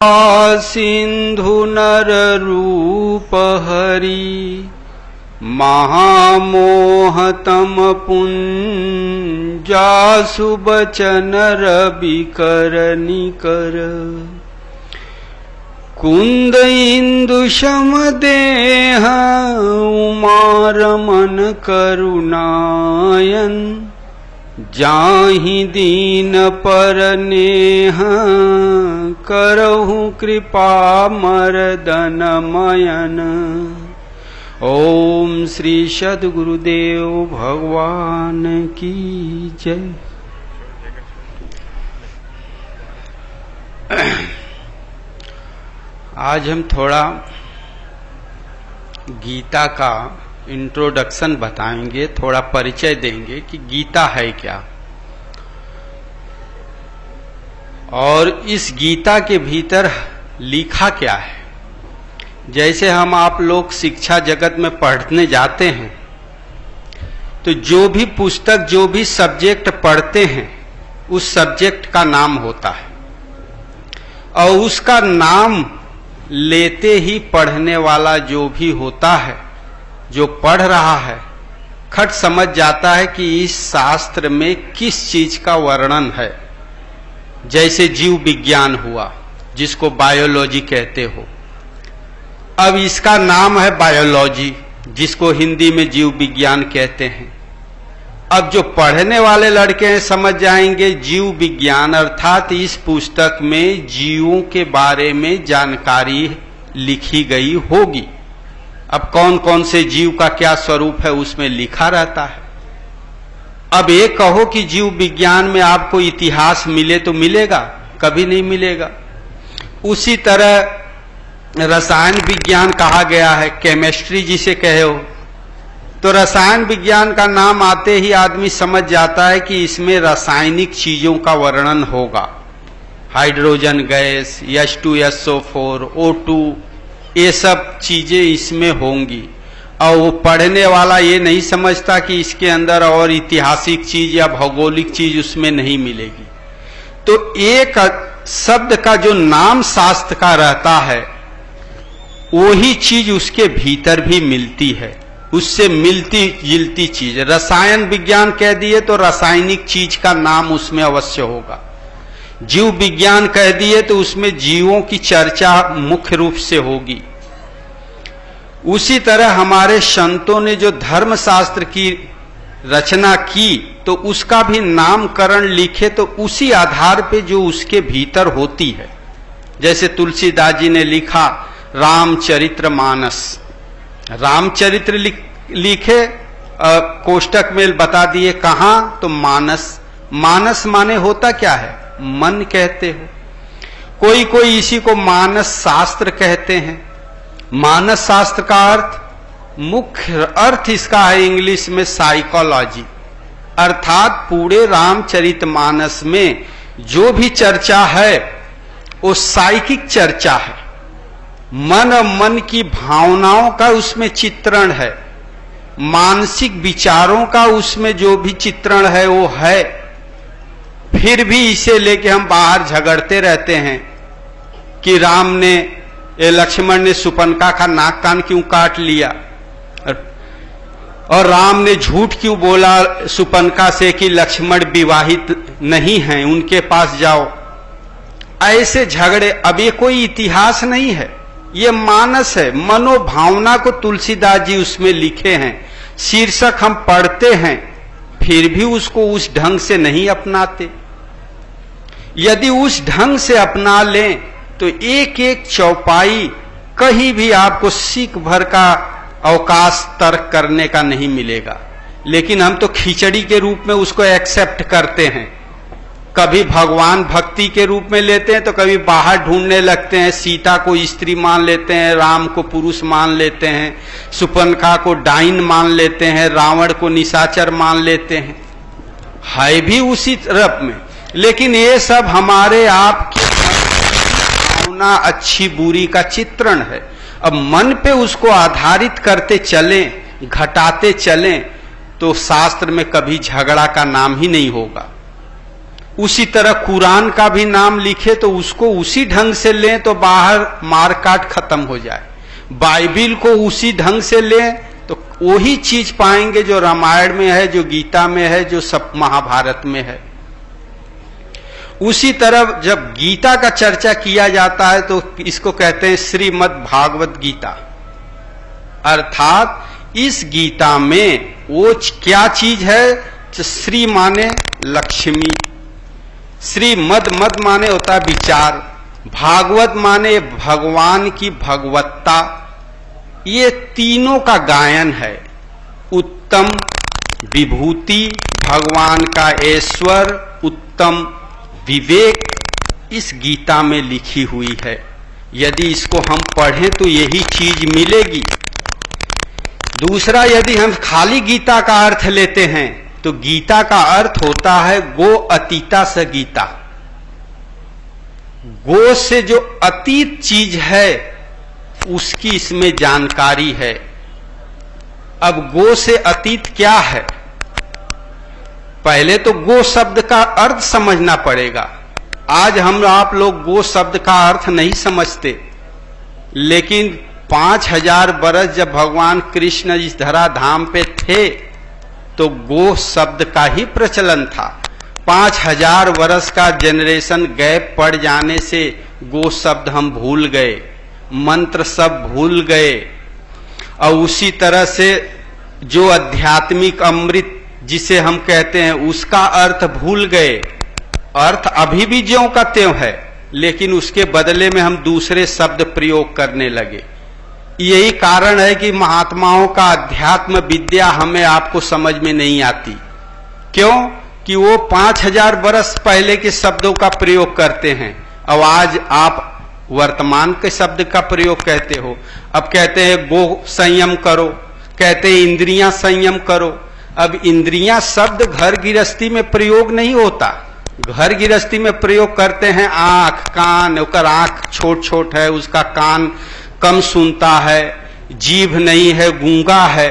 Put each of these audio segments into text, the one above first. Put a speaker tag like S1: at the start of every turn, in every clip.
S1: सिंधु नर रूप हरि महामोहतम पुंजासु बचन रवि कर निकर कुंद इंदु शम देह उमारमन करुणायन जाहि दीन पर नेह करहु कृपा मर्दन मयन। ओम श्री सद्गुरुदेव भगवान की जय। आज हम थोड़ा गीता का इंट्रोडक्शन बताएंगे, थोड़ा परिचय देंगे कि गीता है क्या और इस गीता के भीतर लिखा क्या है। जैसे हम आप लोग शिक्षा जगत में पढ़ने जाते हैं तो जो भी पुस्तक जो भी सब्जेक्ट पढ़ते हैं उस सब्जेक्ट का नाम होता है और उसका नाम लेते ही पढ़ने वाला जो भी होता है, जो पढ़ रहा है, खट समझ जाता है कि इस शास्त्र में किस चीज का वर्णन है। जैसे जीव विज्ञान हुआ जिसको बायोलॉजी कहते हो, अब इसका नाम है बायोलॉजी जिसको हिंदी में जीव विज्ञान कहते हैं। अब जो पढ़ने वाले लड़के हैं समझ जाएंगे जीव विज्ञान अर्थात इस पुस्तक में जीवों के बारे में जानकारी लिखी गई होगी। अब कौन कौन से जीव का क्या स्वरूप है उसमें लिखा रहता है। अब ये कहो कि जीव विज्ञान में आपको इतिहास मिले तो मिलेगा? कभी नहीं मिलेगा। उसी तरह रसायन विज्ञान कहा गया है, केमिस्ट्री जिसे कहे हो, तो रसायन विज्ञान का नाम आते ही आदमी समझ जाता है कि इसमें रासायनिक चीजों का वर्णन होगा। हाइड्रोजन गैस, H2SO4, O2, ये सब चीजें इसमें होंगी। और वो पढ़ने वाला ये नहीं समझता कि इसके अंदर और ऐतिहासिक चीज या भौगोलिक चीज उसमें नहीं मिलेगी। तो एक शब्द का जो नाम शास्त्र का रहता है वही चीज उसके भीतर भी मिलती है, उससे मिलती जुलती चीज। रसायन विज्ञान कह दिए तो रासायनिक चीज का नाम उसमें अवश्य होगा। जीव विज्ञान कह दिए तो उसमें जीवों की चर्चा मुख्य रूप से होगी। उसी तरह हमारे संतों ने जो धर्मशास्त्र की रचना की तो उसका भी नामकरण लिखे तो उसी आधार पे जो उसके भीतर होती है। जैसे तुलसीदास जी ने लिखा रामचरितमानस, रामचरित्र लिखे, कोष्टक में बता दिए कहां, तो मानस। मानस माने होता क्या है? मन कहते हो। कोई कोई इसी को मानस शास्त्र कहते हैं। मानस शास्त्र का अर्थ, मुख्य अर्थ इसका है इंग्लिश में साइकोलॉजी, अर्थात पूरे रामचरितमानस में जो भी चर्चा है वो साइकिक चर्चा है। मन और मन की भावनाओं का उसमें चित्रण है, मानसिक विचारों का उसमें जो भी चित्रण है वो है। फिर भी इसे लेके हम बाहर झगड़ते रहते हैं कि राम ने, लक्ष्मण ने सुपनका का नाक कान क्यों काट लिया और राम ने झूठ क्यों बोला सुपनका से कि लक्ष्मण विवाहित नहीं हैं, उनके पास जाओ। ऐसे झगड़े, अब ये कोई इतिहास नहीं है, ये मानस है। मनोभावना को तुलसीदास जी उसमें लिखे हैं। शीर्षक हम पढ़ते हैं फिर भी उसको उस ढंग से नहीं अपनाते। यदि उस ढंग से अपना लें तो एक एक चौपाई कहीं भी आपको सीख भर का अवकाश तर्क करने का नहीं मिलेगा। लेकिन हम तो खिचड़ी के रूप में उसको एक्सेप्ट करते हैं। कभी भगवान भक्ति के रूप में लेते हैं तो कभी बाहर ढूंढने लगते हैं। सीता को स्त्री मान लेते हैं, राम को पुरुष मान लेते हैं, सुपनखा को डाइन मान लेते हैं, रावण को निशाचर मान लेते हैं, है भी उसी तरफ में। लेकिन ये सब हमारे आप की भावना अच्छी बुरी का चित्रण है। अब मन पे उसको आधारित करते चलें, घटाते चलें तो शास्त्र में कभी झगड़ा का नाम ही नहीं होगा। उसी तरह कुरान का भी नाम लिखे तो उसको उसी ढंग से लें तो बाहर मार काट खत्म हो जाए। बाइबिल को उसी ढंग से लें तो वही चीज पाएंगे जो रामायण में है, जो गीता में है, जो सब महाभारत में है। उसी तरह जब गीता का चर्चा किया जाता है तो इसको कहते हैं श्रीमद् भागवत गीता। अर्थात इस गीता में वो क्या चीज है? श्री माने लक्ष्मी, श्रीमद मद माने होता है विचार, भागवत माने भगवान की भगवत्ता। ये तीनों का गायन है। उत्तम विभूति, भगवान का ऐश्वर, उत्तम विवेक इस गीता में लिखी हुई है। यदि इसको हम पढ़ें तो यही चीज मिलेगी। दूसरा, यदि हम खाली गीता का अर्थ लेते हैं तो गीता का अर्थ होता है गो अतीता स गीता। गो से जो अतीत चीज है उसकी इसमें जानकारी है। अब गो से अतीत क्या है? पहले तो गो शब्द का अर्थ समझना पड़ेगा। आज हम आप लोग गो शब्द का अर्थ नहीं समझते, लेकिन 5000 बरस जब भगवान कृष्ण इस धरा धाम पे थे तो गो शब्द का ही प्रचलन था। 5000 वर्ष का जनरेशन गैप पड़ जाने से गो शब्द हम भूल गए, मंत्र सब भूल गए। और उसी तरह से जो आध्यात्मिक अमृत जिसे हम कहते हैं उसका अर्थ भूल गए। अर्थ अभी भी ज्यों का त्यों है, लेकिन उसके बदले में हम दूसरे शब्द प्रयोग करने लगे। यही कारण है कि महात्माओं का अध्यात्म विद्या हमें आपको समझ में नहीं आती। क्यों? कि वो 5000 वर्ष पहले के शब्दों का प्रयोग करते हैं और आज आप वर्तमान के शब्द का प्रयोग कहते हो। अब कहते हैं गो संयम करो, कहते हैं इंद्रियां संयम करो। अब इंद्रियां शब्द घर गृहस्थी में प्रयोग नहीं होता। घर गृहस्थी में प्रयोग करते हैं आंख, कान। उसका आंख छोट छोट है, उसका कान कम सुनता है, जीभ नहीं है, गूंगा है।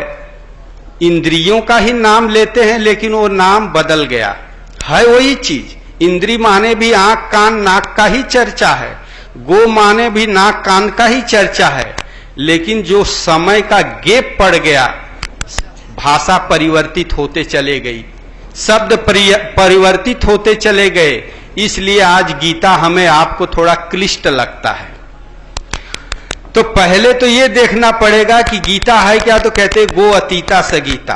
S1: इंद्रियों का ही नाम लेते हैं, लेकिन वो नाम बदल गया है। वही चीज इंद्री माने भी आंख कान नाक का ही चर्चा है, गो माने भी नाक कान का ही चर्चा है। लेकिन जो समय का गैप पड़ गया, भाषा परिवर्तित होते चले गई, शब्द परिवर्तित होते चले गए, इसलिए आज गीता हमें आपको थोड़ा क्लिष्ट लगता है। तो पहले तो ये देखना पड़ेगा कि गीता है क्या। तो कहते गो अतीता स गीता।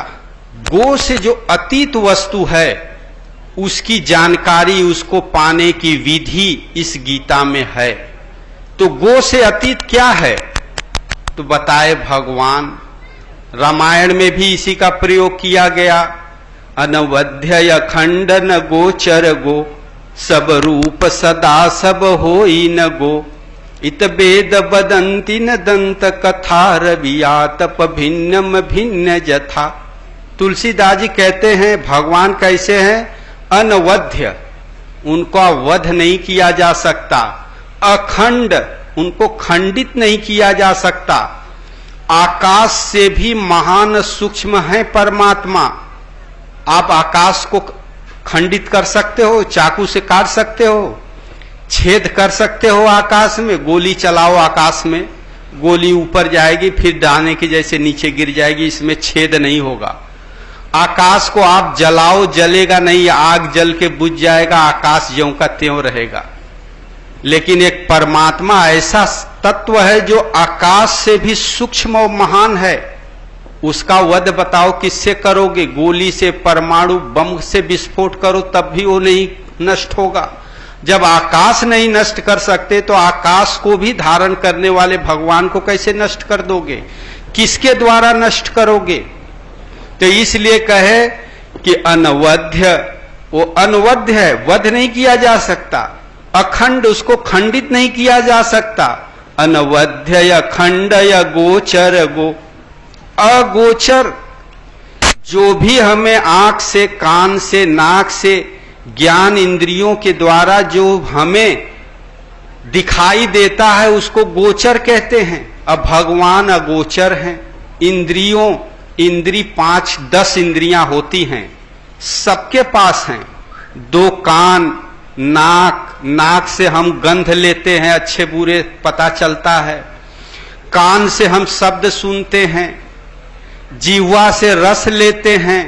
S1: गो से जो अतीत वस्तु है उसकी जानकारी, उसको पाने की विधि इस गीता में है। तो गो से अतीत क्या है? तो बताए भगवान। रामायण में भी इसी का प्रयोग किया गया। अनवध्य अखंड न गोचर गो, सब रूप सदा सब होई न गो। इत वेद बदंती न दंत कथा, रवियातप भिन्नम भिन्न जथा। तुलसीदास जी कहते हैं भगवान कैसे हैं? अनवध्य, उनका वध नहीं किया जा सकता। अखंड, उनको खंडित नहीं किया जा सकता। आकाश से भी महान सूक्ष्म है परमात्मा। आप आकाश को खंडित कर सकते हो, चाकू से काट सकते हो, छेद कर सकते हो आकाश में। गोली चलाओ आकाश में, गोली ऊपर जाएगी फिर दाने की जैसे नीचे गिर जाएगी, इसमें छेद नहीं होगा। आकाश को आप जलाओ, जलेगा नहीं, आग जल के बुझ जाएगा, आकाश ज्यों का त्यों रहेगा। लेकिन एक परमात्मा ऐसा तत्व है जो आकाश से भी सूक्ष्म और महान है। उसका वध बताओ किससे करोगे? गोली से, परमाणु बम से विस्फोट करो तब भी वो नहीं नष्ट होगा। जब आकाश नहीं नष्ट कर सकते तो आकाश को भी धारण करने वाले भगवान को कैसे नष्ट कर दोगे? किसके द्वारा नष्ट करोगे? तो इसलिए कहे कि अनवध्य, वो अनवध्य है, वध नहीं किया जा सकता। अखंड, उसको खंडित नहीं किया जा सकता। अनवध्य अखंड या गोचर गो। अगोचर, जो भी हमें आंख से, कान से, नाक से, ज्ञान इंद्रियों के द्वारा जो हमें दिखाई देता है उसको गोचर कहते हैं। अब भगवान अगोचर हैं। इंद्री 5-10 इंद्रियां होती हैं, सबके पास हैं, दो कान, नाक, नाक से हम गंध लेते हैं, अच्छे बुरे पता चलता है। कान से हम शब्द सुनते हैं, जीवा से रस लेते हैं,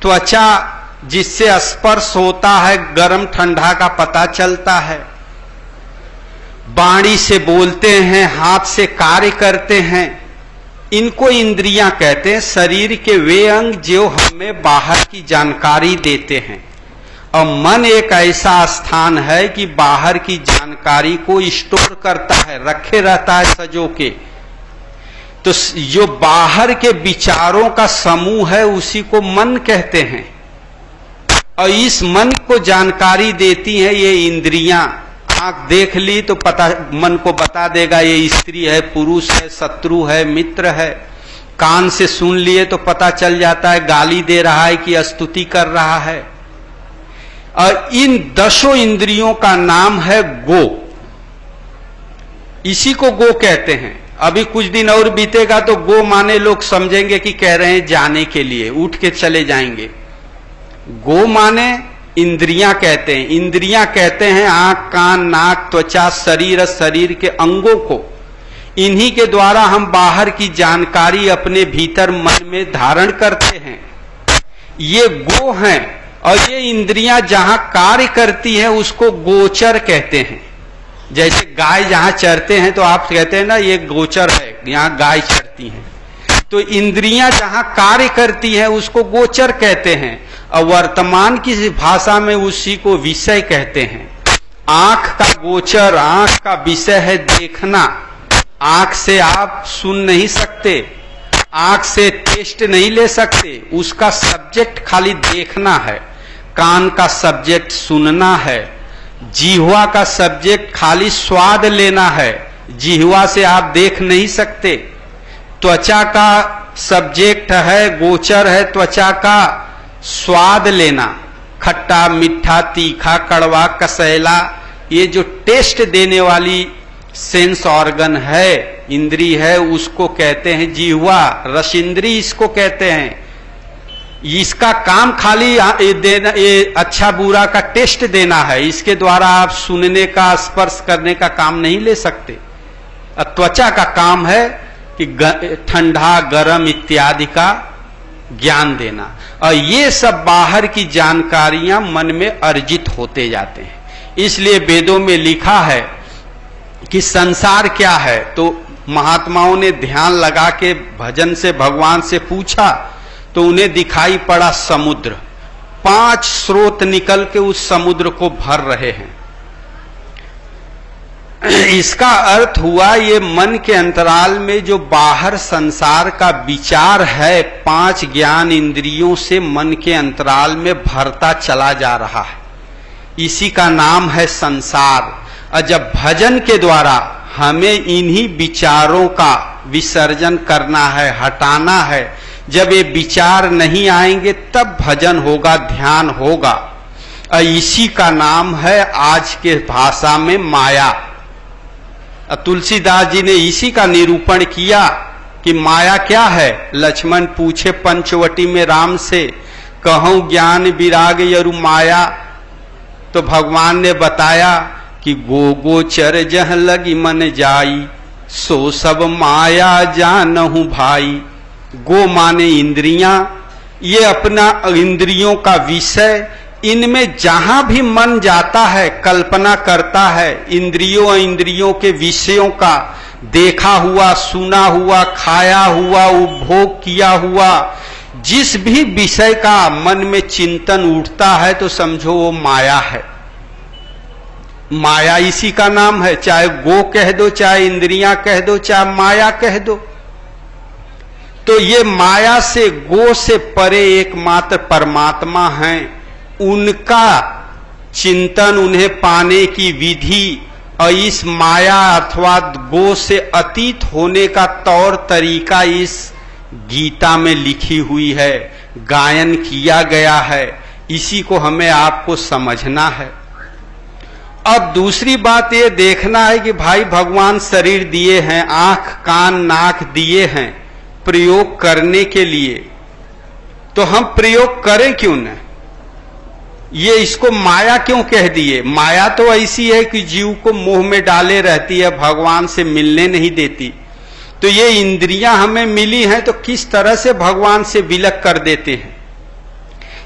S1: त्वचा जिससे स्पर्श होता है गर्म ठंडा का पता चलता है, वाणी से बोलते हैं, हाथ से कार्य करते हैं, इनको इंद्रियां कहते हैं। शरीर के वे अंग जो हमें बाहर की जानकारी देते हैं। और मन एक ऐसा स्थान है कि बाहर की जानकारी को स्टोर करता है, रखे रहता है सजो के। तो जो बाहर के विचारों का समूह है उसी को मन कहते हैं। और इस मन को जानकारी देती हैं ये इंद्रियां। आंख देख ली तो पता, मन को बता देगा ये स्त्री है, पुरुष है, शत्रु है, मित्र है। कान से सुन लिए तो पता चल जाता है गाली दे रहा है कि स्तुति कर रहा है। और इन 10 इंद्रियों का नाम है गो। इसी को गो कहते हैं। अभी कुछ दिन और बीतेगा तो गो माने लोग समझेंगे कि कह रहे हैं जाने के लिए, उठ के चले जाएंगे। गो माने इंद्रियां कहते हैं। इंद्रियां कहते हैं आंख, कान, नाक, त्वचा, शरीर, शरीर के अंगों को। इन्हीं के द्वारा हम बाहर की जानकारी अपने भीतर मन में धारण करते हैं। ये गो हैं। और ये इंद्रियां जहां कार्य करती हैं उसको गोचर कहते हैं। जैसे गाय जहां चरते हैं तो आप कहते हैं ना ये गोचर है, यहां गाय चरती हैं। तो इंद्रियां जहां कार्य करती हैं उसको गोचर कहते हैं। और वर्तमान की भाषा में उसी को विषय कहते हैं। आंख का गोचर, आंख का विषय है देखना। आंख से आप सुन नहीं सकते, आंख से टेस्ट नहीं ले सकते, उसका सब्जेक्ट खाली देखना है। कान का सब्जेक्ट सुनना है। जिह्वा का सब्जेक्ट खाली स्वाद लेना है, जिह्वा से आप देख नहीं सकते। त्वचा का सब्जेक्ट है, गोचर है त्वचा का स्वाद लेना, खट्टा, मीठा, तीखा, कड़वा, कसैला। ये जो टेस्ट देने वाली सेंस ऑर्गन है, इंद्री है, उसको कहते हैं जिह्वा। रस इंद्री इसको कहते हैं। इसका काम खाली देना, ये अच्छा बुरा का टेस्ट देना है। इसके द्वारा आप सुनने का, स्पर्श करने का काम नहीं ले सकते। त्वचा का काम है कि ठंडा, गर्म इत्यादि का ज्ञान देना। और ये सब बाहर की जानकारियां मन में अर्जित होते जाते हैं। इसलिए वेदों में लिखा है कि संसार क्या है। तो महात्माओं ने ध्यान लगा के भजन से भगवान से पूछा तो उन्हें दिखाई पड़ा समुद्र। 5 स्रोत निकल के उस समुद्र को भर रहे हैं। इसका अर्थ हुआ ये मन के अंतराल में जो बाहर संसार का विचार है 5 ज्ञान इंद्रियों से मन के अंतराल में भरता चला जा रहा है। इसी का नाम है संसार। और जब भजन के द्वारा हमें इन्हीं विचारों का विसर्जन करना है, हटाना है, जब ये विचार नहीं आएंगे तब भजन होगा, ध्यान होगा। और इसी का नाम है आज के भाषा में माया। तुलसीदास जी ने इसी का निरूपण किया कि माया क्या है। लक्ष्मण पूछे पंचवटी में राम से, कहूं ज्ञान विराग यरु माया। तो भगवान ने बताया कि गो गोचर जह लगी मन जाई, सो सब माया जानहु भाई। गो माने इंद्रियां, ये अपना इंद्रियों का विषय। इनमें जहां भी मन जाता है, कल्पना करता है इंद्रियों इंद्रियों के विषयों का, देखा हुआ, सुना हुआ, खाया हुआ, उपभोग किया हुआ, जिस भी विषय का मन में चिंतन उठता है तो समझो वो माया है। माया इसी का नाम है। चाहे गो कह दो, चाहे इंद्रियां कह दो, चाहे माया कह दो। तो ये माया से, गो से परे एकमात्र परमात्मा हैं। उनका चिंतन, उन्हें पाने की विधि और इस माया अथवा गो से अतीत होने का तौर तरीका इस गीता में लिखी हुई है, गायन किया गया है। इसी को हमें आपको समझना है। अब दूसरी बात ये देखना है कि भाई भगवान शरीर दिए हैं, आंख, कान, नाक दिए हैं प्रयोग करने के लिए, तो हम प्रयोग करें क्यों न। ये इसको माया क्यों कह दिए? माया तो ऐसी है कि जीव को मोह में डाले रहती है, भगवान से मिलने नहीं देती। तो ये इंद्रियां हमें मिली हैं तो किस तरह से भगवान से विलग कर देते हैं।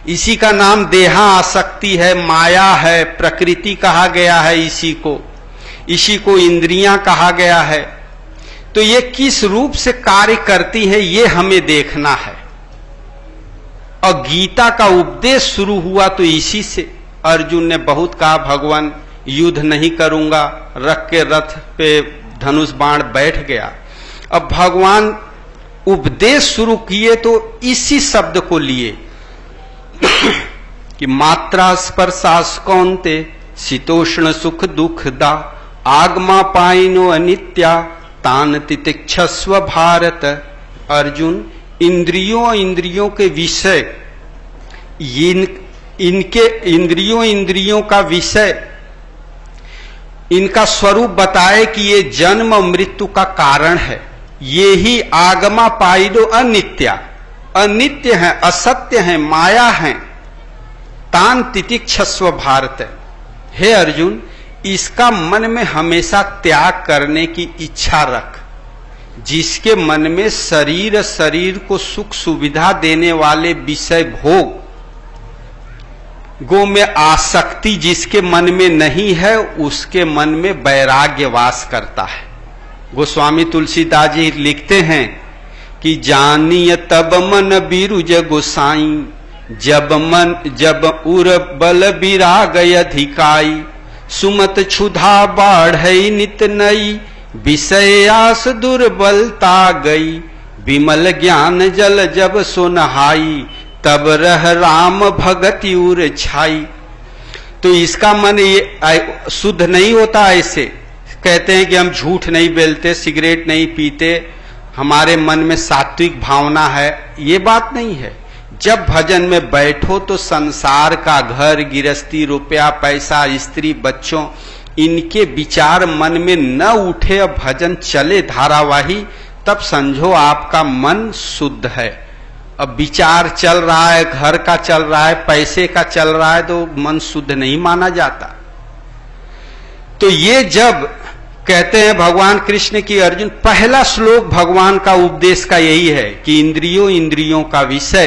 S1: इसी का नाम देहा आसक्ति है, माया है, प्रकृति कहा गया है, इसी को इंद्रियां कहा गया है। तो ये किस रूप से कार्य करती है ये हमें देखना है। और गीता का उपदेश शुरू हुआ तो इसी से। अर्जुन ने बहुत कहा भगवान युद्ध नहीं करूंगा, रख के रथ पे धनुष बाण बैठ गया। अब भगवान उपदेश शुरू किए तो इसी शब्द को लिए कि मात्रा स्पर्शास कौन्ते शीतोष्ण सुख दुख दा आगमा पाइनो अनित्या तान तितिक्षस्व भारत। अर्जुन, इंद्रियों के विषय, इनके इंद्रियों का विषय, इनका स्वरूप बताए कि ये जन्म मृत्यु का कारण है। ये ही आगमा पाइडो अनित्या, अनित्य है, असत्य है, माया है। तान तितिक्षस्व भारत। हे अर्जुन, इसका मन में हमेशा त्याग करने की इच्छा रख। जिसके मन में शरीर को सुख सुविधा देने वाले विषय भोग गो में आसक्ति जिसके मन में नहीं है, उसके मन में वैराग्य वास करता है। गोस्वामी तुलसीदास जी लिखते हैं कि जानिय तब मन बिरुज गोसाई, जब उर बल विराग अधिकाई, सुमत क्षुधा बाढ़ई नित नई, विषय आस दुर्बलता गई, विमल ज्ञान जल जब सो नहाई, तब रह राम भगति उर छाई। तो इसका मन ये शुद्ध नहीं होता। ऐसे कहते हैं कि हम झूठ नहीं बोलते, सिगरेट नहीं पीते, हमारे मन में सात्विक भावना है। ये बात नहीं है। जब भजन में बैठो तो संसार का, घर गृहस्थी, रुपया पैसा, स्त्री बच्चों, इनके विचार मन में न उठे और भजन चले धारावाही, तब समझो आपका मन शुद्ध है। अब विचार चल रहा है, घर का चल रहा है, पैसे का चल रहा है, तो मन शुद्ध नहीं माना जाता। तो ये जब कहते हैं भगवान कृष्ण की अर्जुन, पहला श्लोक भगवान का उपदेश का यही है कि इंद्रियों का विषय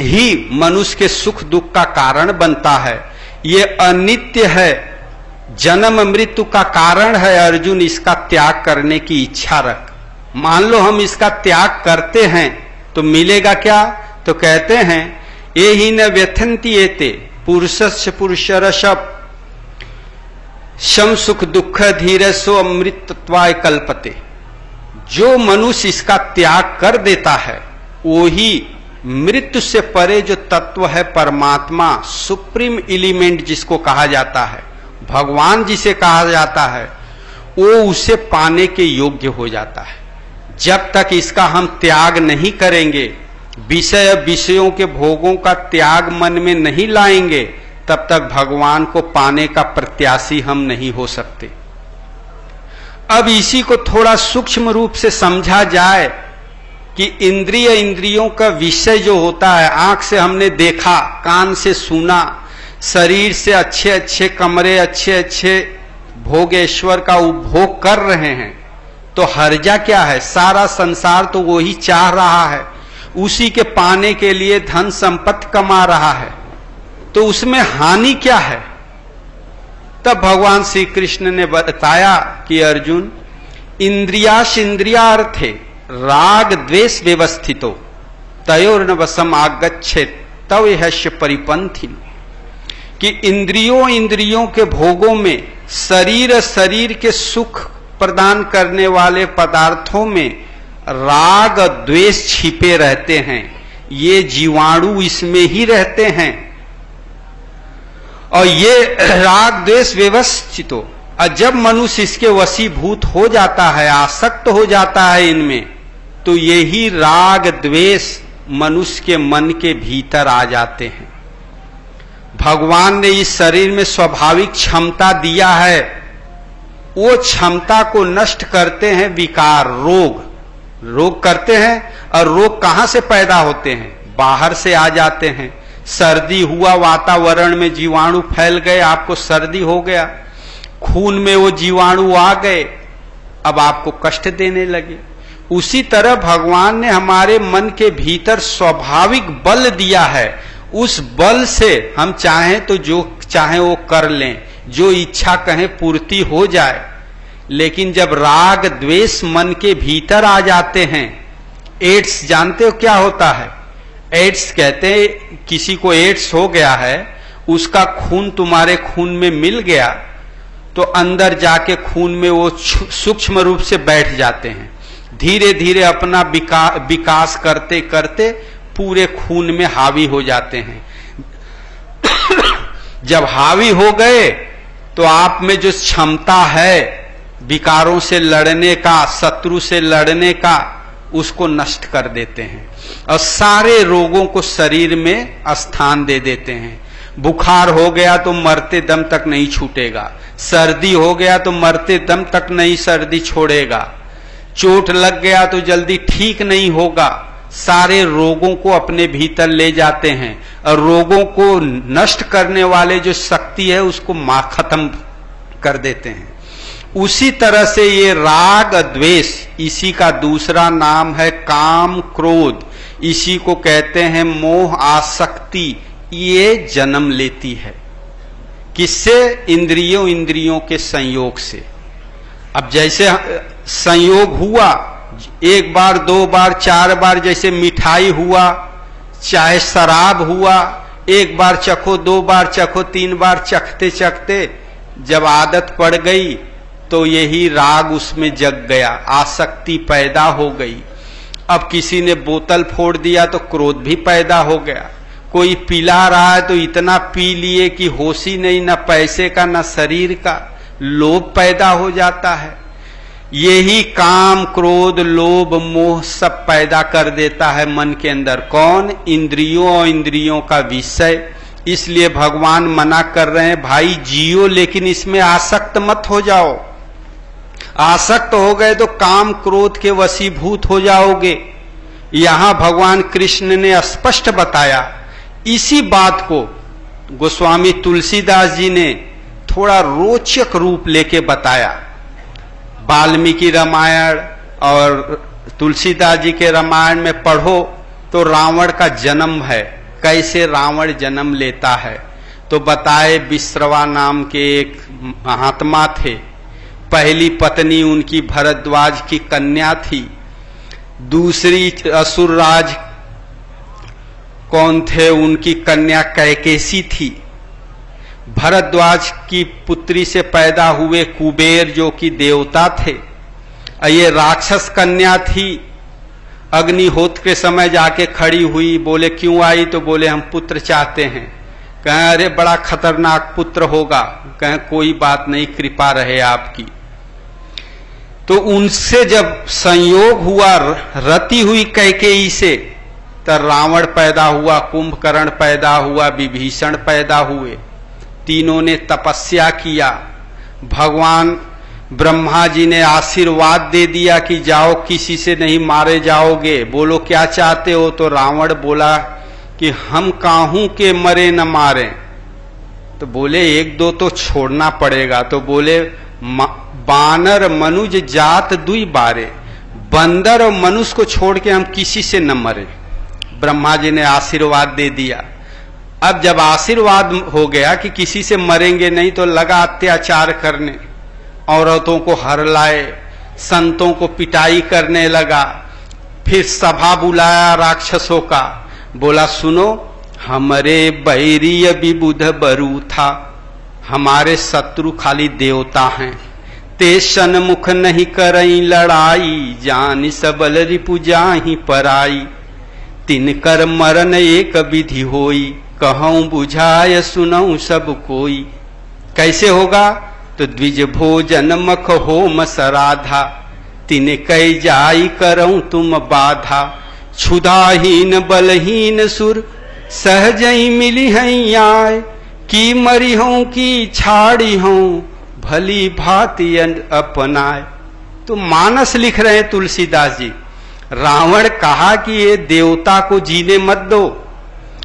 S1: ही मनुष्य के सुख दुख का कारण बनता है। ये अनित्य है, जन्म मृत्यु का कारण है। अर्जुन, इसका त्याग करने की इच्छा रख। मान लो हम इसका त्याग करते हैं तो मिलेगा क्या? तो कहते हैं ये ही न व्यथंती एते पुरुषस्य पुरुषरशब शम सुख दुख धीरसो अमृतत्वाय कल्पते। जो मनुष्य इसका त्याग कर देता है वो ही मृत्यु से परे जो तत्व है, परमात्मा, सुप्रीम एलिमेंट जिसको कहा जाता है, भगवान जिसे कहा जाता है, वो उसे पाने के योग्य हो जाता है। जब तक इसका हम त्याग नहीं करेंगे, विषयों के भोगों का त्याग मन में नहीं लाएंगे, तब तक भगवान को पाने का प्रत्याशी हम नहीं हो सकते। अब इसी को थोड़ा सूक्ष्म रूप से समझा जाए कि इंद्रियों का विषय जो होता है, आंख से हमने देखा, कान से सुना, शरीर से अच्छे अच्छे कमरे, अच्छे अच्छे भोगेश्वर का उपभोग कर रहे हैं, तो हर्जा क्या है? सारा संसार तो वो ही चाह रहा है, उसी के पाने के लिए धन संपत्ति कमा रहा है, तो उसमें हानि क्या है? तब भगवान श्री कृष्ण ने बताया कि अर्जुन, इंद्रियार्थे राग द्वेष व्यवस्थितो तयोर्न वशम आगच्छेत तव यस्य परिपंथिन। कि इंद्रियों के भोगों में, शरीर के सुख प्रदान करने वाले पदार्थों में राग द्वेष छिपे रहते हैं। ये जीवाणु इसमें ही रहते हैं और ये राग द्वेष व्यवस्थितो। और जब मनुष्य इसके वशीभूत हो जाता है, आसक्त हो जाता है इनमें, तो यही राग द्वेष मनुष्य के मन के भीतर आ जाते हैं। भगवान ने इस शरीर में स्वाभाविक क्षमता दिया है, वो क्षमता को नष्ट करते हैं विकार, रोग करते हैं। और रोग कहां से पैदा होते हैं? बाहर से आ जाते हैं। सर्दी हुआ, वातावरण में जीवाणु फैल गए, आपको सर्दी हो गया, खून में वो जीवाणु आ गए, अब आपको कष्ट देने लगे। उसी तरह भगवान ने हमारे मन के भीतर स्वाभाविक बल दिया है, उस बल से हम चाहें तो जो चाहें वो कर लें, जो इच्छा कहें पूर्ति हो जाए। लेकिन जब राग द्वेष मन के भीतर आ जाते हैं, एड्स जानते हो क्या होता है? एड्स कहते हैं, किसी को एड्स हो गया है, उसका खून तुम्हारे खून में मिल गया तो अंदर जाके खून में वो सूक्ष्म रूप से बैठ जाते हैं, धीरे धीरे अपना विकास करते करते पूरे खून में हावी हो जाते हैं। जब हावी हो गए तो आप में जो क्षमता है विकारों से लड़ने का, शत्रु से लड़ने का, उसको नष्ट कर देते हैं और सारे रोगों को शरीर में स्थान दे देते हैं। बुखार हो गया तो मरते दम तक नहीं छूटेगा, सर्दी हो गया तो मरते दम तक नहीं सर्दी छोड़ेगा, चोट लग गया तो जल्दी ठीक नहीं होगा। सारे रोगों को अपने भीतर ले जाते हैं और रोगों को नष्ट करने वाले जो शक्ति है उसको खत्म कर देते हैं। उसी तरह से ये राग द्वेष, इसी का दूसरा नाम है काम क्रोध, इसी को कहते हैं मोह आसक्ति। ये जन्म लेती है किससे? इंद्रियों के संयोग से। अब जैसे संयोग हुआ, एक बार, दो बार, चार बार, जैसे मिठाई हुआ, चाहे शराब हुआ, एक बार चखो, दो बार चखो, तीन बार चखते चखते जब आदत पड़ गई तो यही राग उसमें जग गया, आसक्ति पैदा हो गई। अब किसी ने बोतल फोड़ दिया तो क्रोध भी पैदा हो गया, कोई पिला रहा है तो इतना पी लिए कि होश ही नहीं, न पैसे का न शरीर का, लोभ पैदा हो जाता है। यही काम क्रोध लोभ मोह सब पैदा कर देता है मन के अंदर। कौन? इंद्रियों और इंद्रियों का विषय। इसलिए भगवान मना कर रहे हैं, भाई जियो लेकिन इसमें आसक्त मत हो जाओ। आसक्त हो गए तो काम क्रोध के वशीभूत हो जाओगे। यहां भगवान कृष्ण ने स्पष्ट बताया। इसी बात को गोस्वामी तुलसीदास जी ने थोड़ा रोचक रूप लेके बताया। वाल्मीकि रामायण और तुलसीदास जी के रामायण में पढ़ो तो रावण का जन्म है, कैसे रावण जन्म लेता है। तो बताए विश्रवा नाम के एक महात्मा थे, पहली पत्नी उनकी भरद्वाज की कन्या थी, दूसरी असुरराज कौन थे, उनकी कन्या कैकेसी थी। भरद्वाज की पुत्री से पैदा हुए कुबेर जो कि देवता थे। ये राक्षस कन्या थी, अग्निहोत्र के समय जाके खड़ी हुई, बोले क्यों आई? तो बोले हम पुत्र चाहते हैं। कहें अरे बड़ा खतरनाक पुत्र होगा। कहें कोई बात नहीं, कृपा रहे आपकी। तो उनसे जब संयोग हुआ रति हुई कैकेयी से, तब रावण पैदा हुआ, कुंभकर्ण पैदा हुआ, विभीषण पैदा हुए। तीनों ने तपस्या किया। भगवान ब्रह्मा जी ने आशीर्वाद दे दिया कि जाओ किसी से नहीं मारे जाओगे। बोलो क्या चाहते हो? तो रावण बोला कि हम काहू के मरे न मारे। तो बोले एक दो तो छोड़ना पड़ेगा। तो बोले बानर मनुज जात दुई बारे, बंदर और मनुष्य को छोड़ के हम किसी से न मरे। ब्रह्मा जी ने आशीर्वाद दे दिया। अब जब आशीर्वाद हो गया कि किसी से मरेंगे नहीं, तो लगा अत्याचार करने, औरतों को हर लाए, संतों को पिटाई करने लगा। फिर सभा बुलाया राक्षसों का, बोला सुनो, हमारे बैरीय विबुध बरु था, हमारे शत्रु खाली देवता हैं। ते सन्मुख नहीं करई लड़ाई, जान सबल रिपु जाहि पराई। तिनकर मरण एक विधि होई, कहूं बुझाय सुनऊं सब कोई। कैसे होगा? तो द्विज भोजन मख होम सराधा, तिन कई जाई करऊं तुम बाधा। क्षुधाहीन बलहीन सुर सहजई मिली हैं आय, की मरी हूं की छाड़ी हूं भली भांति अपनाए। तो मानस लिख रहे हैं तुलसीदास जी। रावण कहा कि ये देवता को जीने मत दो,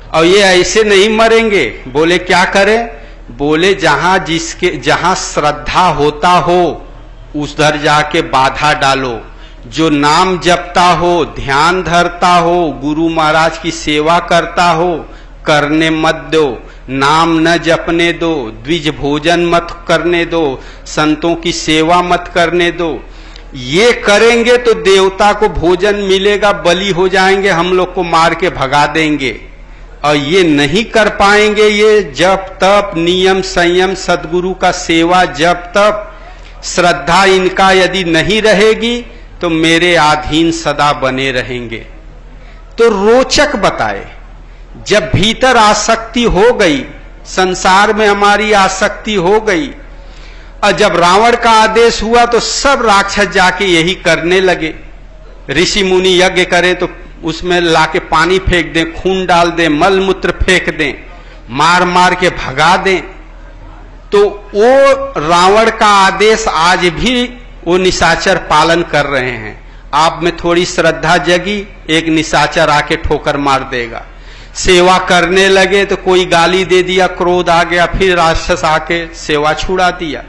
S1: और ये ऐसे नहीं मरेंगे। बोले क्या करें? बोले जहां श्रद्धा होता हो उधर जाके बाधा डालो। जो नाम जपता हो, ध्यान धरता हो, गुरु महाराज की सेवा करता हो, करने मत दो। नाम न जपने दो, द्विज भोजन मत करने दो, संतों की सेवा मत करने दो। ये करेंगे तो देवता को भोजन मिलेगा, बलि हो जाएंगे, हम लोग को मार के भगा देंगे। और ये नहीं कर पाएंगे। ये जप तप, नियम संयम, सदगुरु का सेवा, जप तप, श्रद्धा इनका यदि नहीं रहेगी तो मेरे अधीन सदा बने रहेंगे। तो रोचक बताए, जब भीतर आसक्ति हो गई, संसार में हमारी आसक्ति हो गई, और जब रावण का आदेश हुआ तो सब राक्षस जाके यही करने लगे। ऋषि मुनि यज्ञ करें तो उसमें लाके पानी फेंक दें, खून डाल दें, मल मूत्र फेंक दें, मार मार के भगा दें। तो वो रावण का आदेश आज भी वो निशाचर पालन कर रहे हैं। आप में थोड़ी श्रद्धा जगी, एक निशाचर आके ठोकर मार देगा। सेवा करने लगे तो कोई गाली दे दिया, क्रोध आ गया, फिर राक्षस आके सेवा छुड़ा दिया।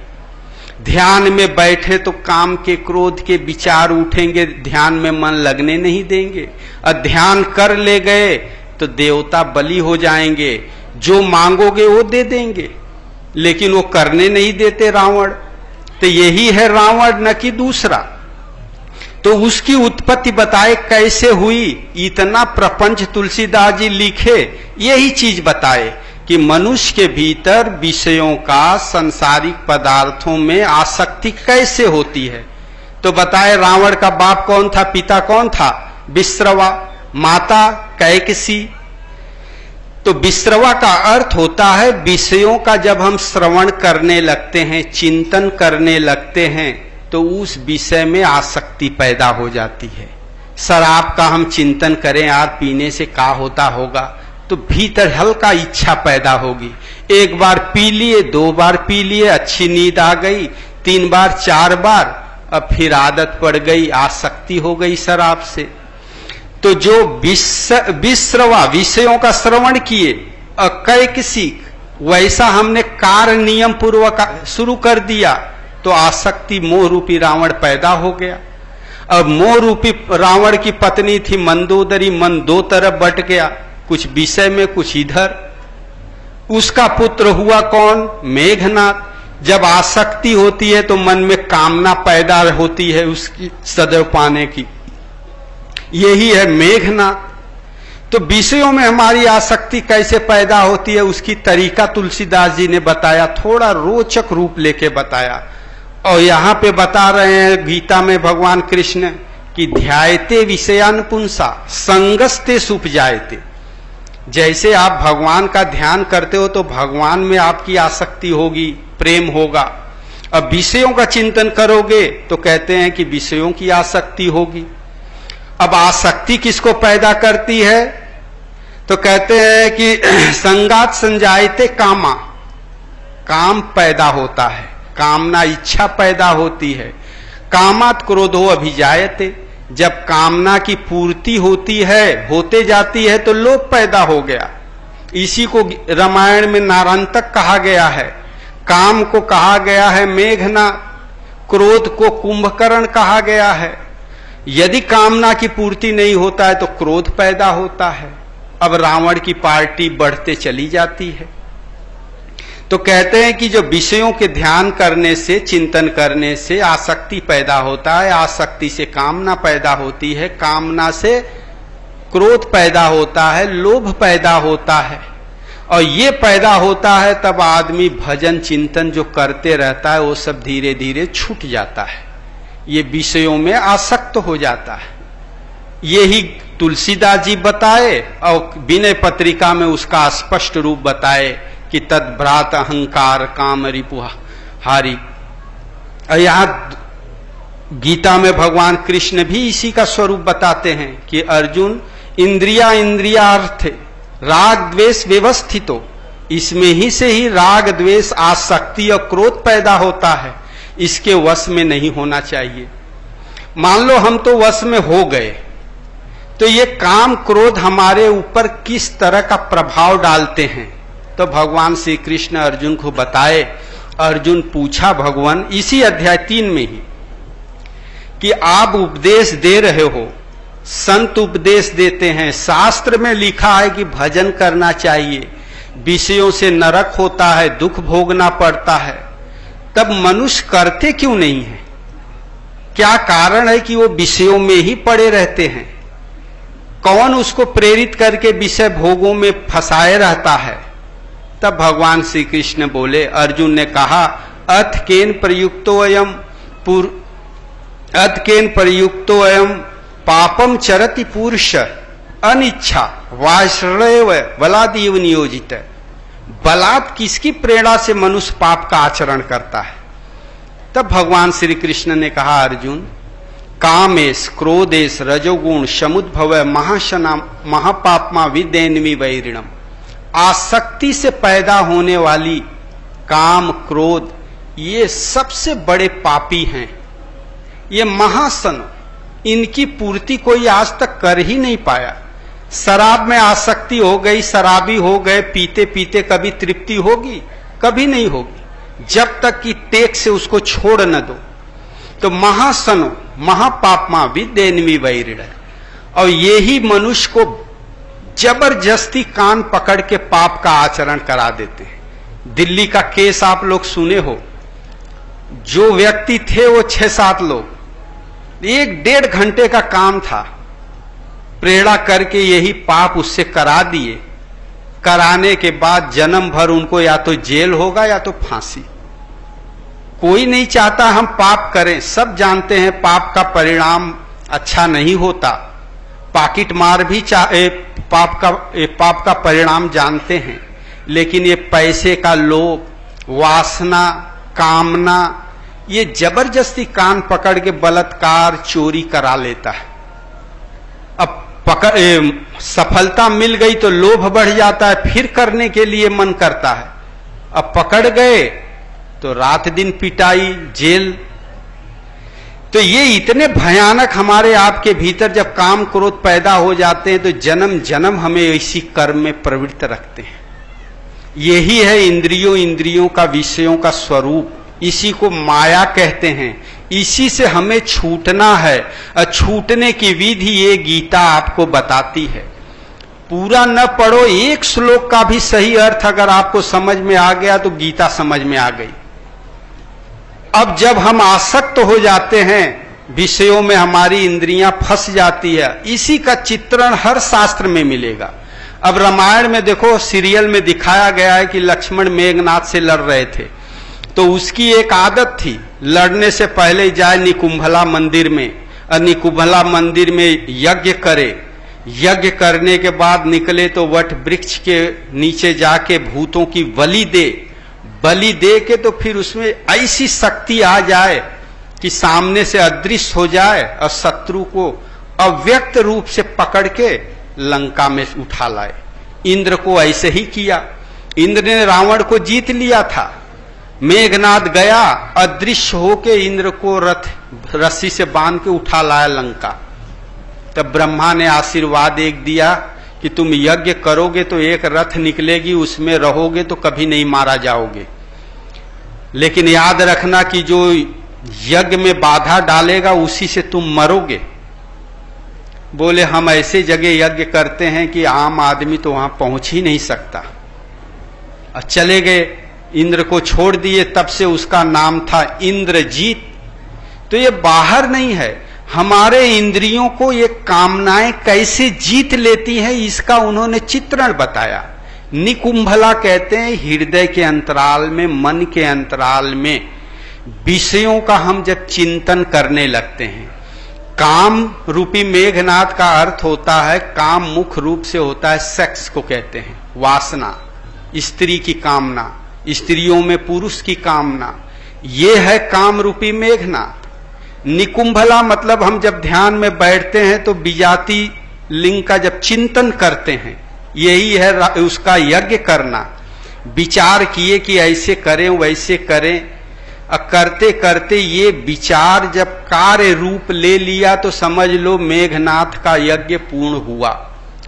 S1: ध्यान में बैठे तो काम के क्रोध के विचार उठेंगे, ध्यान में मन लगने नहीं देंगे। और ध्यान कर ले गए तो देवता बलि हो जाएंगे, जो मांगोगे वो दे देंगे, लेकिन वो करने नहीं देते रावण। तो यही है रावण, न कि दूसरा। तो उसकी उत्पत्ति बताए कैसे हुई। इतना प्रपंच तुलसीदास जी लिखे, यही चीज बताए कि मनुष्य के भीतर विषयों का, सांसारिक पदार्थों में आसक्ति कैसे होती है। तो बताए रावण का बाप कौन था, पिता कौन था? विश्रवा, माता कैकसी। तो विश्रवा का अर्थ होता है विषयों का जब हम श्रवण करने लगते हैं, चिंतन करने लगते हैं, तो उस विषय में आसक्ति पैदा हो जाती है। शराब का हम चिंतन करें, यार पीने से क्या होता होगा, तो भीतर हल्का इच्छा पैदा होगी। एक बार पी लिए, 2 बार पी लिए, अच्छी नींद आ गई, 3 बार 4 बार, अब फिर आदत पड़ गई, आसक्ति हो गई शराब से। तो जो विश्रवा, विषयों का श्रवण किए, कैकसी, वैसा हमने कार्य नियम पूर्वक शुरू कर दिया, तो आसक्ति मोह रूपी रावण पैदा हो गया। अब मोह रूपी रावण की पत्नी थी मंदोदरी, मन 2 तरफ बट गया, कुछ विषय में कुछ इधर। उसका पुत्र हुआ कौन? मेघनाथ। जब आसक्ति होती है तो मन में कामना पैदा होती है उसकी सदैव पाने की, यही है मेघनाथ। तो विषयों में हमारी आसक्ति कैसे पैदा होती है उसकी तरीका तुलसीदास जी ने बताया, थोड़ा रोचक रूप लेके बताया। और यहां पे बता रहे हैं गीता में भगवान कृष्ण कि ध्यायते विषयान पुंसा संगस्ते सुपजायते। जैसे आप भगवान का ध्यान करते हो तो भगवान में आपकी आसक्ति होगी, प्रेम होगा। अब विषयों का चिंतन करोगे तो कहते हैं कि विषयों की आसक्ति होगी। अब आसक्ति किसको पैदा करती है? तो कहते हैं कि संगात संजायते कामा, काम पैदा होता है, कामना इच्छा पैदा होती है। कामात क्रोधो अभिजायते, जब कामना की पूर्ति होती है, होते जाती है तो लोभ पैदा हो गया। इसी को रामायण में नारांतक कहा गया है, काम को कहा गया है मेघनाथ, क्रोध को कुंभकर्ण कहा गया है। यदि कामना की पूर्ति नहीं होता है तो क्रोध पैदा होता है। अब रावण की पार्टी बढ़ते चली जाती है। तो कहते हैं कि जो विषयों के ध्यान करने से, चिंतन करने से आसक्ति पैदा होता है, आसक्ति से कामना पैदा होती है, कामना से क्रोध पैदा होता है, लोभ पैदा होता है। और ये पैदा होता है तब आदमी भजन चिंतन जो करते रहता है वो सब धीरे धीरे छूट जाता है, ये विषयों में आसक्त हो जाता है। यही तुलसीदास जी बताए और विनय पत्रिका में उसका स्पष्ट रूप बताए कि तद्भ्रात अहंकार काम रिपुहारी। और यहां गीता में भगवान कृष्ण भी इसी का स्वरूप बताते हैं कि अर्जुन इंद्रियार्थ राग द्वेष व्यवस्थितो, इसमें ही से ही राग द्वेष आसक्ति और क्रोध पैदा होता है, इसके वश में नहीं होना चाहिए। मान लो हम तो वश में हो गए, तो ये काम क्रोध हमारे ऊपर किस तरह का प्रभाव डालते हैं? तो भगवान श्री कृष्ण अर्जुन को बताए। अर्जुन पूछा भगवान इसी अध्याय 3 में ही कि आप उपदेश दे रहे हो, संत उपदेश देते हैं, शास्त्र में लिखा है कि भजन करना चाहिए, विषयों से नरक होता है, दुख भोगना पड़ता है, तब मनुष्य करते क्यों नहीं है? क्या कारण है कि वो विषयों में ही पड़े रहते हैं? कौन उसको प्रेरित करके विषय भोगों में फंसाए रहता है? तब भगवान श्री कृष्ण बोले, अर्जुन ने कहा, अथ केन प्रयुक्तो अयम पापम चरति पुरुष अनिच्छा वाश्रय बलादीव नियोजित। बलात् किसकी प्रेरणा से मनुष्य पाप का आचरण करता है? तब भगवान श्री कृष्ण ने कहा, अर्जुन, कामेश क्रोधेश रजोगुण समुद्भव महाशना महापापमा विदेन्वी वैरिणम। आसक्ति से पैदा होने वाली काम क्रोध ये सबसे बड़े पापी हैं, ये महासन, इनकी पूर्ति कोई आज तक कर ही नहीं पाया। शराब में आसक्ति हो गई, शराबी हो गए, पीते पीते कभी तृप्ति होगी? कभी नहीं होगी, जब तक कि टेक से उसको छोड़ न दो। तो महासनो महापापमा विदेन्वी वैरिण, और यही मनुष्य को जबरदस्ती कान पकड़ के पाप का आचरण करा देते हैं। दिल्ली का केस आप लोग सुने हो, जो व्यक्ति थे वो 6-7 लोग, 1-1.5 घंटे का काम था, प्रेरणा करके यही पाप उससे करा दिए। कराने के बाद जन्म भर उनको या तो जेल होगा या तो फांसी। कोई नहीं चाहता हम पाप करें, सब जानते हैं पाप का परिणाम अच्छा नहीं होता। पाकिट मार भी पाप का परिणाम जानते हैं, लेकिन ये पैसे का लोभ, वासना, कामना, ये जबरदस्ती कान पकड़ के बलात्कार, चोरी करा लेता है। अब सफलता मिल गई तो लोभ बढ़ जाता है, फिर करने के लिए मन करता है। अब पकड़ गए तो रात दिन पिटाई, जेल। तो ये इतने भयानक हमारे आपके भीतर जब काम क्रोध पैदा हो जाते हैं तो जन्म जन्म हमें इसी कर्म में प्रवृत्त रखते हैं। यही है इंद्रियों का विषयों का स्वरूप, इसी को माया कहते हैं। इसी से हमें छूटना है, और छूटने की विधि ये गीता आपको बताती है। पूरा न पढ़ो, एक श्लोक का भी सही अर्थ अगर आपको समझ में आ गया तो गीता समझ में आ गई। अब जब हम आसक्त हो जाते हैं विषयों में, हमारी इंद्रियां फंस जाती है, इसी का चित्रण हर शास्त्र में मिलेगा। अब रामायण में देखो, सीरियल में दिखाया गया है कि लक्ष्मण मेघनाथ से लड़ रहे थे, तो उसकी एक आदत थी, लड़ने से पहले जाए निकुंभला मंदिर में, और निकुंभला मंदिर में यज्ञ करे। यज्ञ करने के बाद निकले तो वट वृक्ष के नीचे जाके भूतों की बलि दे के तो फिर उसमें ऐसी शक्ति आ जाए कि सामने से अदृश्य हो जाए और शत्रु को अव्यक्त रूप से पकड़ के लंका में उठा लाए। इंद्र को ऐसे ही किया, इंद्र ने रावण को जीत लिया था। मेघनाथ गया, अदृश्य होके इंद्र को रस्सी से बांध के उठा लाया लंका। तब ब्रह्मा ने आशीर्वाद एक दिया कि तुम यज्ञ करोगे तो एक रथ निकलेगी, उसमें रहोगे तो कभी नहीं मारा जाओगे, लेकिन याद रखना कि जो यज्ञ में बाधा डालेगा उसी से तुम मरोगे। बोले हम ऐसे जगह यज्ञ करते हैं कि आम आदमी तो वहां पहुंच ही नहीं सकता, और चले गए, इंद्र को छोड़ दिए। तब से उसका नाम था इंद्रजीत। तो ये बाहर नहीं है, हमारे इंद्रियों को ये कामनाएं कैसे जीत लेती हैं, इसका उन्होंने चित्रण बताया। निकुंभला कहते हैं हृदय के अंतराल में, मन के अंतराल में विषयों का हम जब चिंतन करने लगते हैं। काम रूपी मेघनाथ का अर्थ होता है, काम मुख्य रूप से होता है सेक्स को कहते हैं, वासना, स्त्री की कामना, स्त्रियों में पुरुष की कामना, ये है काम रूपी मेघनाथ। निकुंभला मतलब हम जब ध्यान में बैठते हैं तो विजाति लिंग का जब चिंतन करते हैं, यही है उसका यज्ञ करना। विचार किए कि ऐसे करें वैसे करें, और करते करते ये विचार जब कार्य रूप ले लिया तो समझ लो मेघनाथ का यज्ञ पूर्ण हुआ।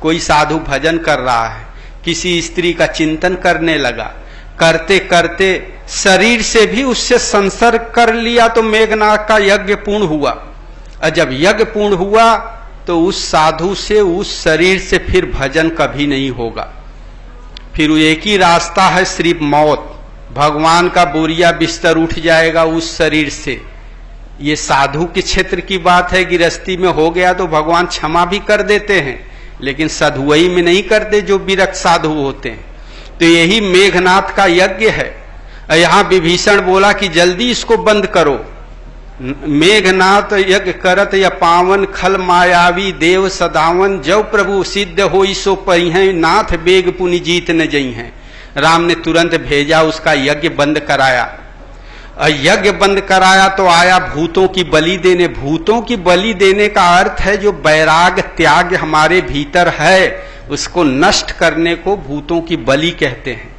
S1: कोई साधु भजन कर रहा है, किसी स्त्री का चिंतन करने लगा, करते करते शरीर से भी उससे संसर्ग कर लिया तो मेघनाथ का यज्ञ पूर्ण हुआ। और जब यज्ञ पूर्ण हुआ तो उस साधु से, उस शरीर से फिर भजन कभी नहीं होगा। फिर एक ही रास्ता है, सिर्फ मौत। भगवान का बोरिया बिस्तर उठ जाएगा उस शरीर से। ये साधु के क्षेत्र की बात है, गृहस्थी में हो गया तो भगवान क्षमा भी कर देते हैं, लेकिन साधुवई में नहीं करते जो विरक्त साधु होते हैं। तो यही मेघनाथ का यज्ञ है। यहां विभीषण बोला कि जल्दी इसको बंद करो। मेघनाथ यज्ञ करत या पावन खल मायावी देव सदावन, जब प्रभु सिद्ध हो सो परिहै, नाथ बेग पुनि जीत न जई हैं। राम ने तुरंत भेजा, उसका यज्ञ बंद कराया। यज्ञ बंद कराया तो आया भूतों की बलि देने। भूतों की बलि देने का अर्थ है जो वैराग त्याग हमारे भीतर है उसको नष्ट करने को भूतों की बलि कहते हैं।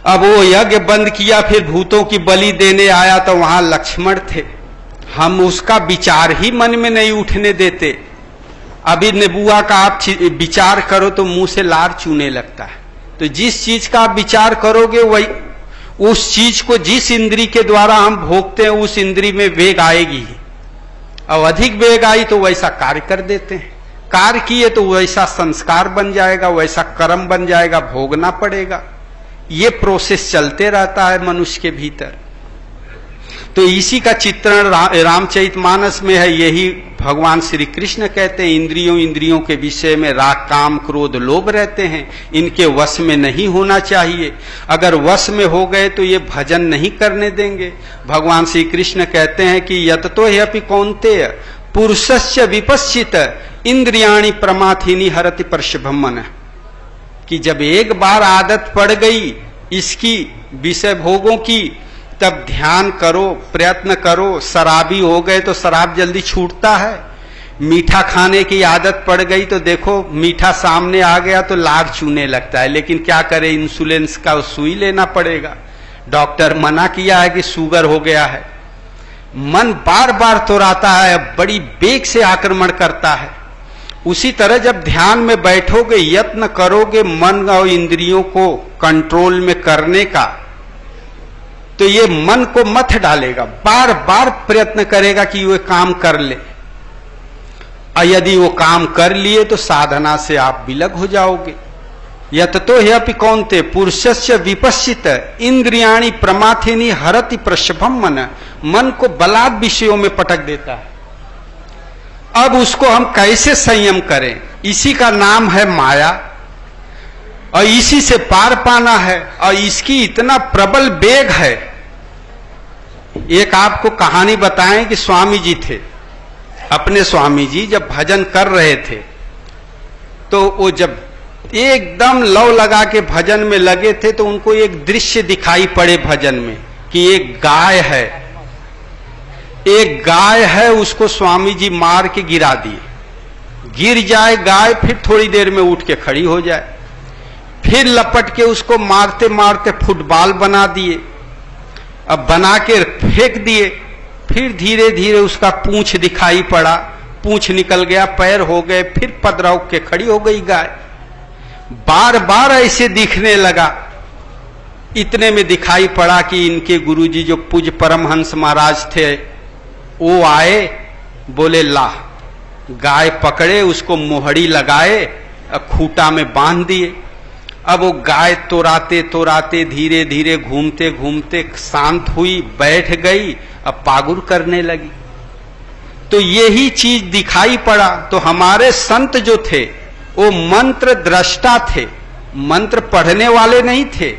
S1: अब वो यज्ञ बंद किया, फिर भूतों की बलि देने आया तो वहां लक्ष्मण थे। हम उसका विचार ही मन में नहीं उठने देते। अभी नेबुआ का आप विचार करो तो मुंह से लार चूने लगता है। तो जिस चीज का आप विचार करोगे वही, उस चीज को जिस इंद्री के द्वारा हम भोगते हैं उस इंद्री में वेग आएगी ही। और अधिक वेग आई तो वैसा कार्य कर देते हैं। कार्य किए तो वैसा संस्कार बन जाएगा, वैसा कर्म बन जाएगा, भोगना पड़ेगा। ये प्रोसेस चलते रहता है मनुष्य के भीतर। तो इसी का चित्रण रामचरितमानस में है। यही भगवान श्री कृष्ण कहते हैं, इंद्रियों के विषय में राग काम क्रोध लोभ रहते हैं, इनके वश में नहीं होना चाहिए। अगर वश में हो गए तो ये भजन नहीं करने देंगे। भगवान श्री कृष्ण कहते हैं कि यततो ह्यपि कौन्तेय पुरुषस्य विपश्चित इंद्रियाणि प्रमाथिनी हरति परशुभमन, कि जब एक बार आदत पड़ गई इसकी विषय भोगों की तब ध्यान करो, प्रयत्न करो। शराबी हो गए तो शराब जल्दी छूटता है। मीठा खाने की आदत पड़ गई तो देखो मीठा सामने आ गया तो लार चूने लगता है, लेकिन क्या करे, इंसुलिन का सुई लेना पड़ेगा। डॉक्टर मना किया है कि शुगर हो गया है। मन बार बार तोड़ाता है, बड़ी बेग से आक्रमण करता है। उसी तरह जब ध्यान में बैठोगे, यत्न करोगे मन और इंद्रियों को कंट्रोल में करने का, तो ये मन को मत डालेगा, बार बार प्रयत्न करेगा कि वो काम कर ले। और यदि वो काम कर लिए तो साधना से आप विलग हो जाओगे। यततो ह्यपि कौन्ते पुरुषस्य विपश्चित इंद्रियाणि प्रमाथिनी हरति प्रशभम मन, मन को बलात् विषयों में पटक देता है। अब उसको हम कैसे संयम करें? इसी का नाम है माया और इसी से पार पाना है। और इसकी इतना प्रबल वेग है। एक आपको कहानी बताएं कि स्वामी जी थे, अपने स्वामी जी जब भजन कर रहे थे तो वो जब एकदम लव लगा के भजन में लगे थे तो उनको एक दृश्य दिखाई पड़े भजन में कि एक गाय है, उसको स्वामी जी मार के गिरा दिए। गिर जाए गाय, फिर थोड़ी देर में उठ के खड़ी हो जाए, फिर लपट के उसको मारते मारते फुटबॉल बना दिए। अब बना के फेंक दिए, फिर धीरे धीरे उसका पूंछ दिखाई पड़ा, पूंछ निकल गया, पैर हो गए, फिर पदराव के खड़ी हो गई गाय। बार बार ऐसे दिखने लगा। इतने में दिखाई पड़ा कि इनके गुरुजी जो पूज्य परमहंस महाराज थे वो आए, बोले ला। गाय पकड़े, उसको मोहड़ी लगाए, खूंटा में बांध दिए। अब वो गाय तोराते तोराते धीरे धीरे घूमते घूमते शांत हुई, बैठ गई, अब पागुर करने लगी। तो यही चीज दिखाई पड़ा। तो हमारे संत जो थे वो मंत्र दृष्टा थे, मंत्र पढ़ने वाले नहीं थे।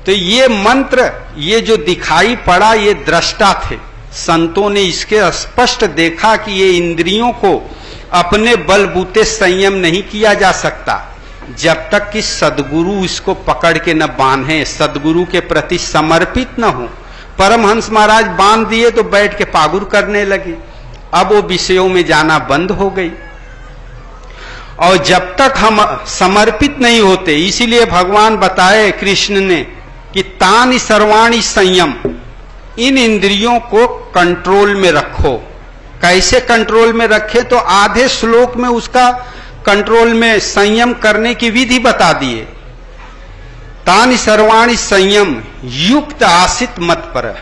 S1: तो ये मंत्र, ये जो दिखाई पड़ा, ये दृष्टा थे। संतों ने इसके स्पष्ट देखा कि ये इंद्रियों को अपने बलबूते संयम नहीं किया जा सकता जब तक कि सदगुरु इसको पकड़ के न बांधे, सदगुरु के प्रति समर्पित न हो। परमहंस महाराज बांध दिए तो बैठ के पागुर करने लगे। अब वो विषयों में जाना बंद हो गई। और जब तक हम समर्पित नहीं होते, इसीलिए भगवान बताए कृष्ण ने कि तानि सर्वाणि संयम, इन इंद्रियों को कंट्रोल में रखो। कैसे कंट्रोल में रखे, तो आधे श्लोक में उसका कंट्रोल में संयम करने की विधि बता दिए। तानि सर्वाणि संयम युक्त आसित मत पर,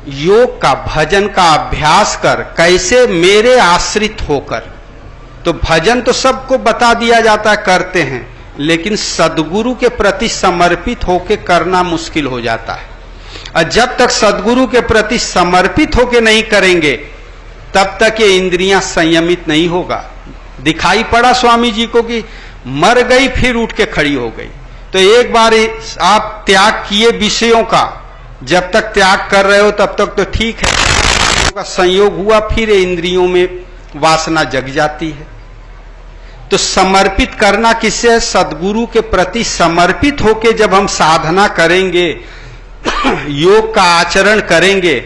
S1: योग का भजन का अभ्यास कर, कैसे मेरे आश्रित होकर। तो भजन तो सबको बता दिया जाता है, करते हैं, लेकिन सद्गुरु के प्रति समर्पित होकर करना मुश्किल हो जाता है। और जब तक सद्गुरु के प्रति समर्पित होकर नहीं करेंगे तब तक ये इंद्रियां संयमित नहीं होगा। दिखाई पड़ा स्वामी जी को कि मर गई फिर उठ के खड़ी हो गई। तो एक बार आप त्याग किए विषयों का, जब तक त्याग कर रहे हो तब तक तो ठीक है, का संयोग हुआ फिर इंद्रियों में वासना जग जाती है। तो समर्पित करना किससे? सद्गुरु के प्रति समर्पित होके जब हम साधना करेंगे, योग का आचरण करेंगे,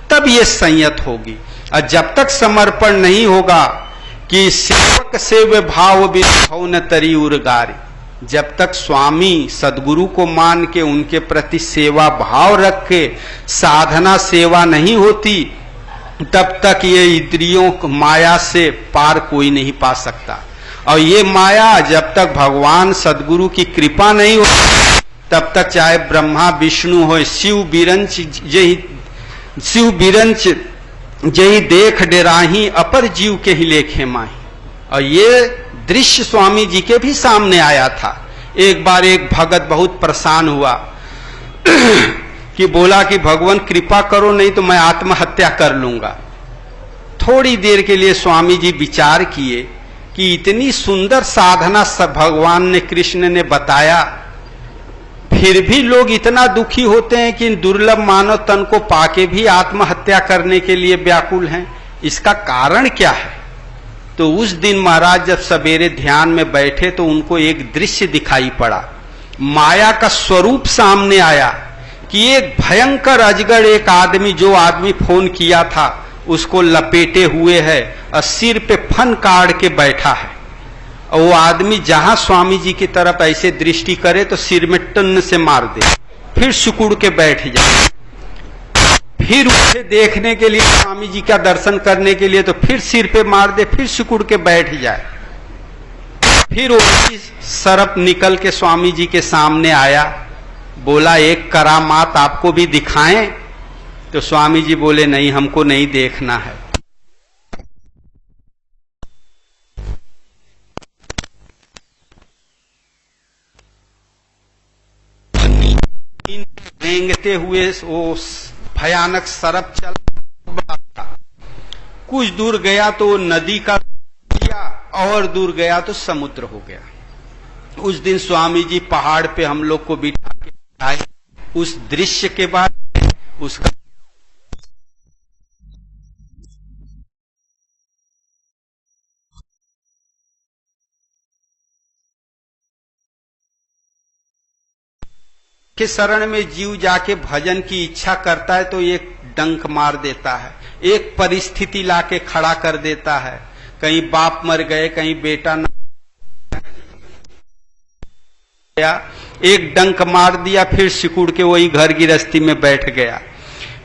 S1: तब ये संयत होगी। और जब तक समर्पण नहीं होगा कि सेवक सेव भाव बिन न तरी उर्गारी, जब तक स्वामी सद्गुरु को मान के उनके प्रति सेवा भाव रख के साधना सेवा नहीं होती, तब तक ये इंद्रियों माया से पार कोई नहीं पा सकता। और ये माया जब तक भगवान सद्गुरु की कृपा नहीं हो तब तक चाहे ब्रह्मा विष्णु हो, शिव बिरंच जही देख डेराही अपर जीव के ही लेखे माही। और ये दृश्य स्वामी जी के भी सामने आया था। एक बार एक भगत बहुत परेशान हुआ कि बोला कि भगवान कृपा करो, नहीं तो मैं आत्महत्या कर लूंगा। थोड़ी देर के लिए स्वामी जी विचार किए कि इतनी सुंदर साधना सब भगवान ने, कृष्ण ने बताया, फिर भी लोग इतना दुखी होते हैं कि दुर्लभ मानव तन को पाके भी आत्महत्या करने के लिए व्याकुल हैं। इसका कारण क्या है? तो उस दिन महाराज जब सवेरे ध्यान में बैठे तो उनको एक दृश्य दिखाई पड़ा। माया का स्वरूप सामने आया कि एक भयंकर अजगर, एक आदमी, जो आदमी फोन किया था उसको लपेटे हुए है और सिर पे फन काट के बैठा है। और वो आदमी जहां स्वामी जी की तरफ ऐसे दृष्टि करे तो सिर में टन से मार दे, फिर सिकुड़ के बैठ जाए, फिर उसे देखने के लिए, स्वामी जी का दर्शन करने के लिए, तो फिर सिर पे मार दे, फिर सिकुड़ के बैठ जाए। फिर वो सरप निकल के स्वामी जी के सामने आया, बोला एक करामात आपको भी दिखाएं? तो स्वामी जी बोले नहीं, हमको नहीं देखना है। रेंगते हुए वो भयानक सरप चल रहा। कुछ दूर गया तो नदी का दिया, और दूर गया तो समुद्र हो गया। उस दिन स्वामी जी पहाड़ पे हम लोग को बिठा के आए। उस दृश्य के बाद उसका के शरण में जीव जाके भजन की इच्छा करता है तो एक डंक मार देता है, एक परिस्थिति लाके खड़ा कर देता है। कहीं बाप मर गए, कहीं बेटा न गया, एक डंक मार दिया, फिर सिकुड़ के वही घर गृहस्थी में बैठ गया।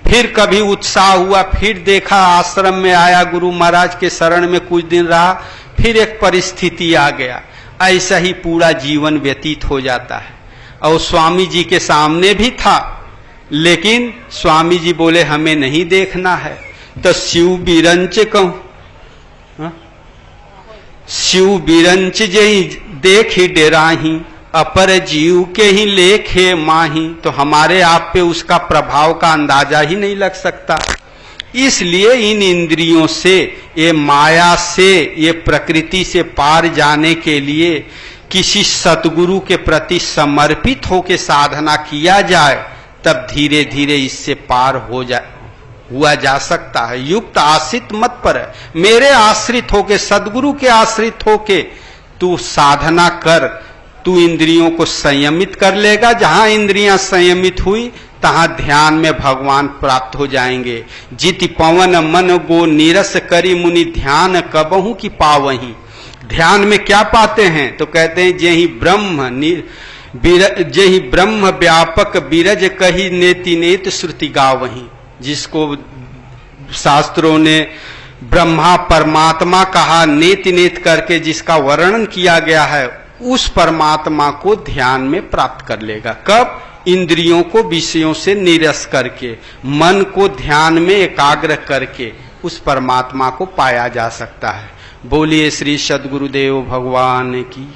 S1: फिर कभी उत्साह हुआ, फिर देखा, आश्रम में आया, गुरु महाराज के शरण में कुछ दिन रहा, फिर एक परिस्थिति आ गया। ऐसा ही पूरा जीवन व्यतीत हो जाता है। और स्वामी जी के सामने भी था, लेकिन स्वामी जी बोले हमें नहीं देखना है। तो शिव बिरंच कहूं, शिव बिरंच जही देखी डेराही अपर जीव के ही लेखे माही। तो हमारे आप पे उसका प्रभाव का अंदाजा ही नहीं लग सकता। इसलिए इन इंद्रियों से, ये माया से, ये प्रकृति से पार जाने के लिए किसी सतगुरु के प्रति समर्पित होकर साधना किया जाए, तब धीरे धीरे इससे पार हुआ जा सकता है। युक्त आश्रित मत पर, मेरे आश्रित होके, सदगुरु के आश्रित होके तू साधना कर, तू इंद्रियों को संयमित कर लेगा। जहां इंद्रियां संयमित हुई तहां ध्यान में भगवान प्राप्त हो जाएंगे। जिति पवन मन गो नीरस करी मुनि ध्यान कबहू की पावही। ध्यान में क्या पाते हैं? तो कहते हैं जेहि ब्रह्म व्यापक बिरज कही नेति नेत श्रुति गावही। जिसको शास्त्रों ने ब्रह्मा परमात्मा कहा, नेति नेत करके जिसका वर्णन किया गया है, उस परमात्मा को ध्यान में प्राप्त कर लेगा। कब? इंद्रियों को विषयों से निरस करके, मन को ध्यान में एकाग्र करके उस परमात्मा को पाया जा सकता है। बोलिए श्री सद्गुरुदेव भगवान की।